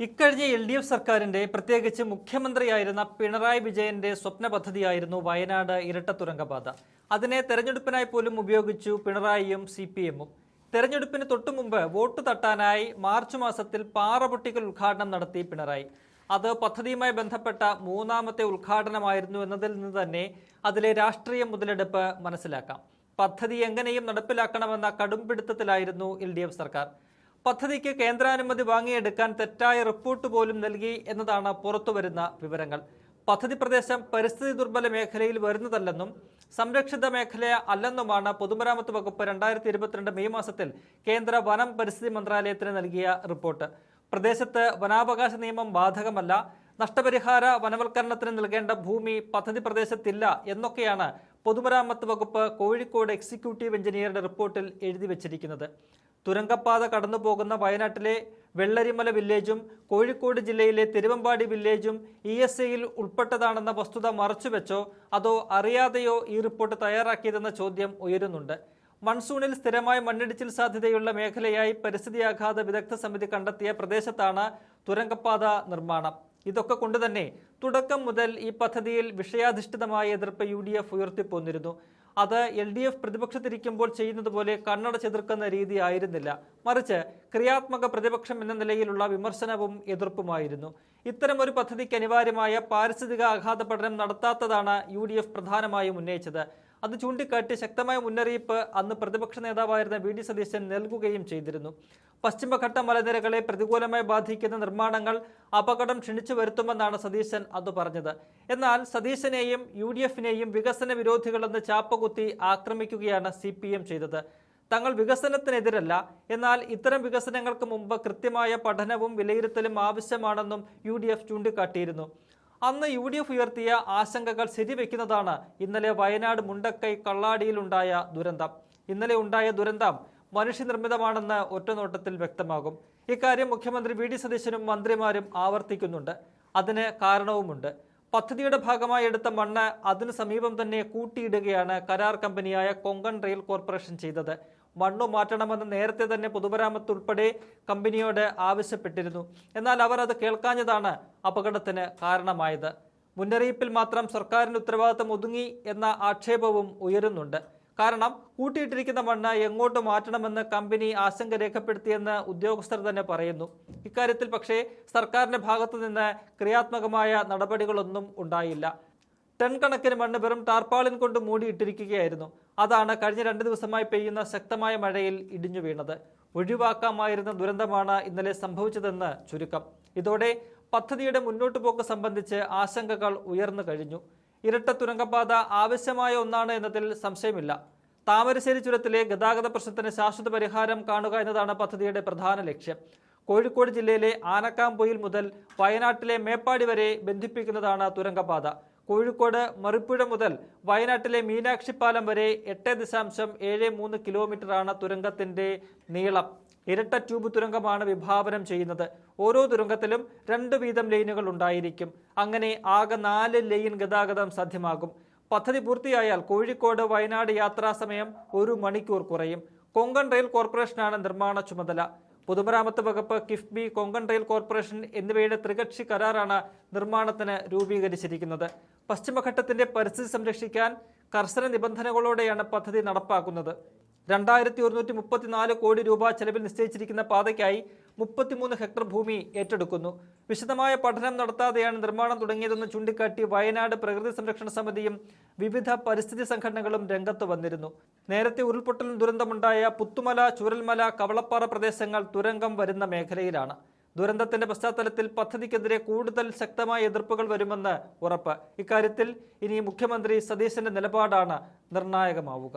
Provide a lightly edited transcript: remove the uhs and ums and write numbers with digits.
ഇക്കഴിഞ്ഞ LDF സർക്കാരിന്റെ പ്രത്യേകിച്ച് മുഖ്യമന്ത്രിയായിരുന്ന പിണറായി വിജയന്റെ സ്വപ്ന പദ്ധതിയായിരുന്നു വയനാട് ഇരട്ട തുരങ്കപാത. അതിനെ തെരഞ്ഞെടുപ്പിനായി പോലും ഉപയോഗിച്ചു പിണറായിയും CPM-ഉം. തെരഞ്ഞെടുപ്പിന് തൊട്ടുമുമ്പ് വോട്ട് തട്ടാനായി മാർച്ച് മാസത്തിൽ പാറപൊട്ടിക്കൽ ഉദ്ഘാടനം നടത്തി പിണറായി. അത് പദ്ധതിയുമായി ബന്ധപ്പെട്ട മൂന്നാമത്തെ ഉദ്ഘാടനമായിരുന്നു എന്നതിൽ നിന്ന് തന്നെ അതിലെ രാഷ്ട്രീയ മുതലെടുപ്പ് മനസ്സിലാക്കാം. പദ്ധതി എങ്ങനെയും നടപ്പിലാക്കണമെന്ന കടുംപിടുത്തത്തിലായിരുന്നു LDF സർക്കാർ. പദ്ധതിക്ക് കേന്ദ്രാനുമതി വാങ്ങിയെടുക്കാൻ തെറ്റായ റിപ്പോർട്ട് പോലും നൽകി എന്നതാണ് പുറത്തുവരുന്ന വിവരങ്ങൾ. പദ്ധതി പ്രദേശം പരിസ്ഥിതി ദുർബല മേഖലയിൽ വരുന്നതല്ലെന്നും സംരക്ഷിത മേഖല അല്ലെന്നുമാണ് പൊതുമരാമത്ത് വകുപ്പ് 2022 മെയ് മാസത്തിൽ കേന്ദ്ര വനം പരിസ്ഥിതി മന്ത്രാലയത്തിന് നൽകിയ റിപ്പോർട്ട്. പ്രദേശത്ത് വനാവകാശ നിയമം ബാധകമല്ല, നഷ്ടപരിഹാര വനവൽക്കരണത്തിന് നൽകേണ്ട ഭൂമി പദ്ധതി പ്രദേശത്തില്ല എന്നൊക്കെയാണ് പൊതുമരാമത്ത് വകുപ്പ് കോഴിക്കോട് എക്സിക്യൂട്ടീവ് എഞ്ചിനീയറുടെ റിപ്പോർട്ടിൽ എഴുതി വച്ചിരിക്കുന്നത്. തുരങ്കപ്പാത കടന്നുപോകുന്ന വയനാട്ടിലെ വെള്ളരിമല വില്ലേജും കോഴിക്കോട് ജില്ലയിലെ തിരുവമ്പാടി വില്ലേജും ESAയിൽ ഉൾപ്പെട്ടതാണെന്ന വസ്തുത മറച്ചുവെച്ചോ അതോ അറിയാതെയോ ഈ റിപ്പോർട്ട് തയ്യാറാക്കിയതെന്ന ചോദ്യം ഉയരുന്നുണ്ട്. മൺസൂണിൽ സ്ഥിരമായ മണ്ണിടിച്ചിൽ സാധ്യതയുള്ള മേഖലയായി പരിസ്ഥിതിയാഘാത വിദഗ്ധ സമിതി കണ്ടെത്തിയ പ്രദേശത്താണ് തുരങ്കപ്പാത നിർമ്മാണം. ഇതൊക്കെ കൊണ്ടുതന്നെ തുടക്കം മുതൽ ഈ പദ്ധതിയിൽ വിഷയാധിഷ്ഠിതമായ എതിർപ്പ് UDF ഉയർത്തിപ്പോന്നിരുന്നു. അത് LDF പ്രതിപക്ഷത്തിരിക്കുമ്പോൾ ചെയ്യുന്നത് പോലെ കണ്ണടച്ചെതിർക്കുന്ന രീതി ആയിരുന്നില്ല, മറിച്ച് ക്രിയാത്മക പ്രതിപക്ഷം എന്ന നിലയിലുള്ള വിമർശനവും എതിർപ്പുമായിരുന്നു. ഇത്തരം ഒരു പദ്ധതിക്ക് അനിവാര്യമായ പാരിസ്ഥിതിക ആഘാത പഠനം നടത്താത്തതാണ് UDF പ്രധാനമായും ഉന്നയിച്ചത്. അത് ചൂണ്ടിക്കാട്ടി ശക്തമായ മുന്നറിയിപ്പ് അന്ന് പ്രതിപക്ഷ നേതാവായിരുന്ന VD സതീശൻ നൽകുകയും ചെയ്തിരുന്നു. പശ്ചിമഘട്ട മലനിരകളെ പ്രതികൂലമായി ബാധിക്കുന്ന നിർമ്മാണങ്ങൾ അപകടം ക്ഷണിച്ചു വരുത്തുമെന്നാണ് സതീശൻ അത് പറഞ്ഞത്. എന്നാൽ സതീശനെയും UDFനെയും വികസന വിരോധികളെന്ന് ചാപ്പകുത്തി ആക്രമിക്കുകയാണ് CPM ചെയ്തത്. തങ്ങൾ വികസനത്തിനെതിരല്ല, എന്നാൽ ഇത്തരം വികസനങ്ങൾക്ക് മുമ്പ് കൃത്യമായ പഠനവും വിലയിരുത്തലും ആവശ്യമാണെന്നും UDF ചൂണ്ടിക്കാട്ടിയിരുന്നു. അന്ന് UDF ഉയർത്തിയ ആശങ്കകൾ ശരിവെക്കുന്നതാണ് ഇന്നലെ വയനാട് മുണ്ടക്കൈ കള്ളാടിയിലുണ്ടായ ദുരന്തം. ഇന്നലെ ഉണ്ടായ ദുരന്തം മനുഷ്യനിർമ്മിതമാണെന്ന് ഒറ്റനോട്ടത്തിൽ വ്യക്തമാകും. ഇക്കാര്യം മുഖ്യമന്ത്രി VD സതീശനും മന്ത്രിമാരും ആവർത്തിക്കുന്നുണ്ട്. അതിന് കാരണവുമുണ്ട്. പദ്ധതിയുടെ ഭാഗമായി എടുത്ത മണ്ണ് അതിനു സമീപം തന്നെ കൂട്ടിയിടുകയാണ് കരാർ കമ്പനിയായ കൊങ്കൺ റെയിൽ കോർപ്പറേഷൻ ചെയ്തത്. മണ്ണു മാറ്റണമെന്ന് നേരത്തെ തന്നെ പൊതുമരാമത്ത് ഉൾപ്പെടെ കമ്പനിയോട് ആവശ്യപ്പെട്ടിരുന്നു. എന്നാൽ അവർ അത് കേൾക്കാഞ്ഞതാണ് അപകടത്തിന് കാരണമായത്. മുന്നറിയിപ്പിൽ മാത്രം സർക്കാരിന്റെ ഉത്തരവാദിത്തം ഒതുങ്ങി എന്ന ആക്ഷേപവും ഉയരുന്നുണ്ട്. കാരണം കൂട്ടിയിട്ടിരിക്കുന്ന മണ്ണ് എങ്ങോട്ട് മാറ്റണമെന്ന് കമ്പനി ആശങ്ക രേഖപ്പെടുത്തിയെന്ന് ഉദ്യോഗസ്ഥർ തന്നെ പറയുന്നു. ഇക്കാര്യത്തിൽ പക്ഷേ സർക്കാരിന്റെ ഭാഗത്തു നിന്ന് ക്രിയാത്മകമായ നടപടികളൊന്നും ഉണ്ടായില്ല. ടൺ കണക്കിന് മണ്ണ് വെറും ടാർപ്പാളിൻ കൊണ്ട് മൂടിയിട്ടിരിക്കുകയായിരുന്നു. അതാണ് കഴിഞ്ഞ 2 ദിവസമായി പെയ്യുന്ന ശക്തമായ മഴയിൽ ഇടിഞ്ഞു വീണത്. ഒഴിവാക്കാമായിരുന്ന ദുരന്തമാണ് ഇന്നലെ സംഭവിച്ചതെന്ന് ചുരുക്കം. ഇതോടെ പദ്ധതിയുടെ മുന്നോട്ടു പോക്ക് സംബന്ധിച്ച് ആശങ്കകൾ ഉയർന്നു കഴിഞ്ഞു. ഇരട്ട തുരങ്കപാത ആവശ്യമായ ഒന്നാണ് എന്നതിൽ സംശയമില്ല. താമരശ്ശേരി ചുരത്തിലെ ഗതാഗത പ്രശ്നത്തിന് ശാശ്വത പരിഹാരം കാണുക എന്നതാണ് പദ്ധതിയുടെ പ്രധാന ലക്ഷ്യം. കോഴിക്കോട് ജില്ലയിലെ ആനക്കാംപൊയിൽ മുതൽ വയനാട്ടിലെ മേപ്പാടി വരെ ബന്ധിപ്പിക്കുന്നതാണ് തുരങ്കപാത. കോഴിക്കോട് മറിപ്പുഴ മുതൽ വയനാട്ടിലെ മീനാക്ഷിപ്പാലം വരെ 8.73 കിലോമീറ്ററാണ് തുരങ്കത്തിന്റെ നീളം. ഇരട്ട ട്യൂബ് തുരങ്കമാണ് വിഭാവനം ചെയ്യുന്നത്. ഓരോ തുരങ്കത്തിലും 2 വീതം ലൈനുകൾ ഉണ്ടായിരിക്കും. അങ്ങനെ ആകെ 4 ലൈൻ ഗതാഗതം സാധ്യമാകും. പദ്ധതി പൂർത്തിയായാൽ കോഴിക്കോട് വയനാട് യാത്രാ സമയം 1 മണിക്കൂർ കുറയും. കൊങ്കൺ റെയിൽ കോർപ്പറേഷനാണ് നിർമ്മാണ ചുമതല. പൊതുമരാമത്ത് വകുപ്പ്, കിഫ്ബി, കൊങ്കൺ റെയിൽ കോർപ്പറേഷൻ എന്നിവയുടെ ത്രികക്ഷി കരാറാണ് നിർമ്മാണത്തിന് രൂപീകരിച്ചിരിക്കുന്നത്. പശ്ചിമഘട്ടത്തിന്റെ പരിസ്ഥിതി സംരക്ഷിക്കാൻ കർശന നിബന്ധനകളോടെയാണ് പദ്ധതി നടപ്പാക്കുന്നത്. 2134 കോടി രൂപ ചെലവിൽ നിശ്ചയിച്ചിരിക്കുന്ന പാതയ്ക്കായി 33 ഹെക്ടർ ഭൂമി ഏറ്റെടുക്കുന്നു. വിശദമായ പഠനം നടത്താതെയാണ് നിർമ്മാണം തുടങ്ങിയതെന്ന് ചൂണ്ടിക്കാട്ടി വയനാട് പ്രകൃതി സംരക്ഷണ സമിതിയും വിവിധ പരിസ്ഥിതി സംഘടനകളും രംഗത്ത് വന്നിരുന്നു. നേരത്തെ ഉരുൾപൊട്ടലിന് ദുരന്തമുണ്ടായ പുത്തുമല, ചൂരൽമല, കവളപ്പാറ പ്രദേശങ്ങൾ തുരങ്കം വരുന്ന മേഖലയിലാണ്. ദുരന്തത്തിന്റെ പശ്ചാത്തലത്തിൽ പദ്ധതിക്കെതിരെ കൂടുതൽ ശക്തമായ എതിർപ്പുകൾ വരുമെന്ന് ഉറപ്പ്. ഇക്കാര്യത്തിൽ ഇനി മുഖ്യമന്ത്രി സതീശന്റെ നിലപാടാണ് നിർണായകമാവുക.